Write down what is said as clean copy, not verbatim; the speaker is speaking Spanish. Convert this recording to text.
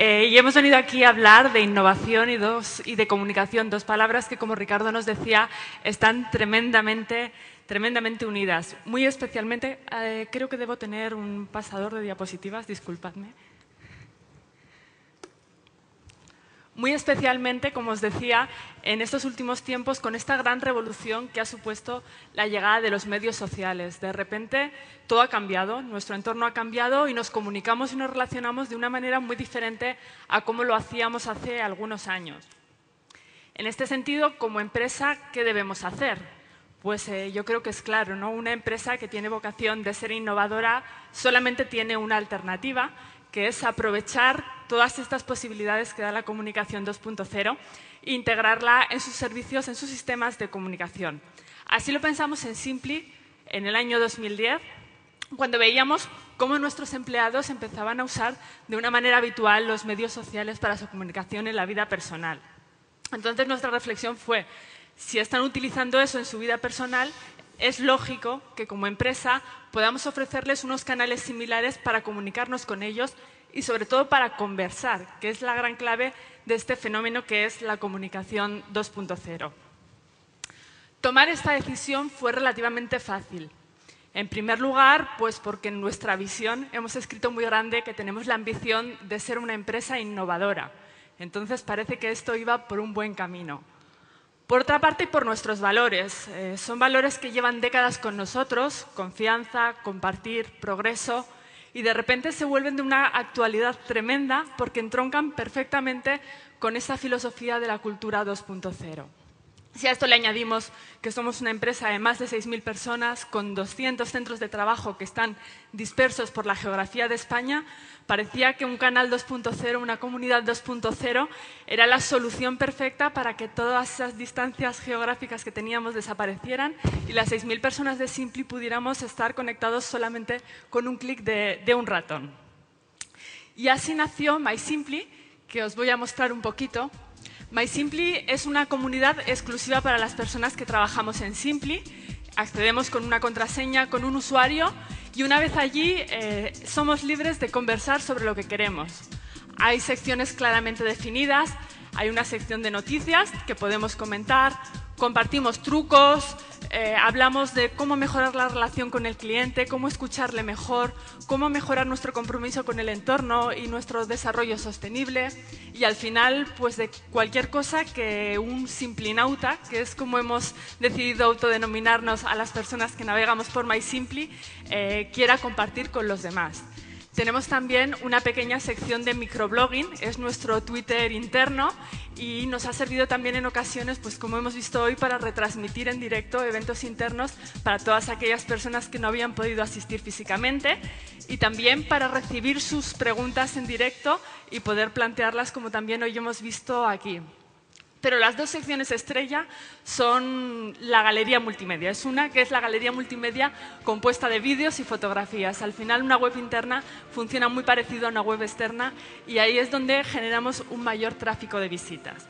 Y hemos venido aquí a hablar de innovación y de comunicación, dos palabras que, como Ricardo nos decía, están tremendamente unidas. Muy especialmente, creo que debo tener un pasador de diapositivas, disculpadme. Muy especialmente, como os decía, en estos últimos tiempos, con esta gran revolución que ha supuesto la llegada de los medios sociales. De repente, todo ha cambiado, nuestro entorno ha cambiado y nos comunicamos y nos relacionamos de una manera muy diferente a cómo lo hacíamos hace algunos años. En este sentido, como empresa, ¿qué debemos hacer? Pues yo creo que es claro, ¿no? Una empresa que tiene vocación de ser innovadora solamente tiene una alternativa, que es aprovechar todas estas posibilidades que da la comunicación 2.0 e integrarla en sus servicios, en sus sistemas de comunicación. Así lo pensamos en Simply en el año 2010, cuando veíamos cómo nuestros empleados empezaban a usar de una manera habitual los medios sociales para su comunicación en la vida personal. Entonces, nuestra reflexión fue, si están utilizando eso en su vida personal, es lógico que como empresa podamos ofrecerles unos canales similares para comunicarnos con ellos y sobre todo para conversar, que es la gran clave de este fenómeno que es la comunicación 2.0. Tomar esta decisión fue relativamente fácil. En primer lugar, pues porque en nuestra visión hemos escrito muy grande que tenemos la ambición de ser una empresa innovadora. Entonces parece que esto iba por un buen camino. Por otra parte, por nuestros valores. Son valores que llevan décadas con nosotros, confianza, compartir, progreso, y de repente se vuelven de una actualidad tremenda porque entroncan perfectamente con esa filosofía de la cultura 2.0. Si a esto le añadimos que somos una empresa de más de 6.000 personas, con 200 centros de trabajo que están dispersos por la geografía de España, parecía que un canal 2.0, una comunidad 2.0, era la solución perfecta para que todas esas distancias geográficas que teníamos desaparecieran y las 6.000 personas de Simply pudiéramos estar conectados solamente con un clic de un ratón. Y así nació MySimply, que os voy a mostrar un poquito. MySimply es una comunidad exclusiva para las personas que trabajamos en Simply. Accedemos con una contraseña, con un usuario y una vez allí somos libres de conversar sobre lo que queremos. Hay secciones claramente definidas, hay una sección de noticias que podemos comentar, compartimos trucos, hablamos de cómo mejorar la relación con el cliente, cómo escucharle mejor, cómo mejorar nuestro compromiso con el entorno y nuestro desarrollo sostenible y al final pues de cualquier cosa que un simplinauta, que es como hemos decidido autodenominarnos a las personas que navegamos por MySimply, quiera compartir con los demás. Tenemos también una pequeña sección de microblogging, es nuestro Twitter interno y nos ha servido también en ocasiones, pues como hemos visto hoy, para retransmitir en directo eventos internos para todas aquellas personas que no habían podido asistir físicamente y también para recibir sus preguntas en directo y poder plantearlas como también hoy hemos visto aquí. Pero las dos secciones estrella son la galería multimedia. Es una que es la galería multimedia compuesta de vídeos y fotografías. Al final, una web interna funciona muy parecido a una web externa y ahí es donde generamos un mayor tráfico de visitas.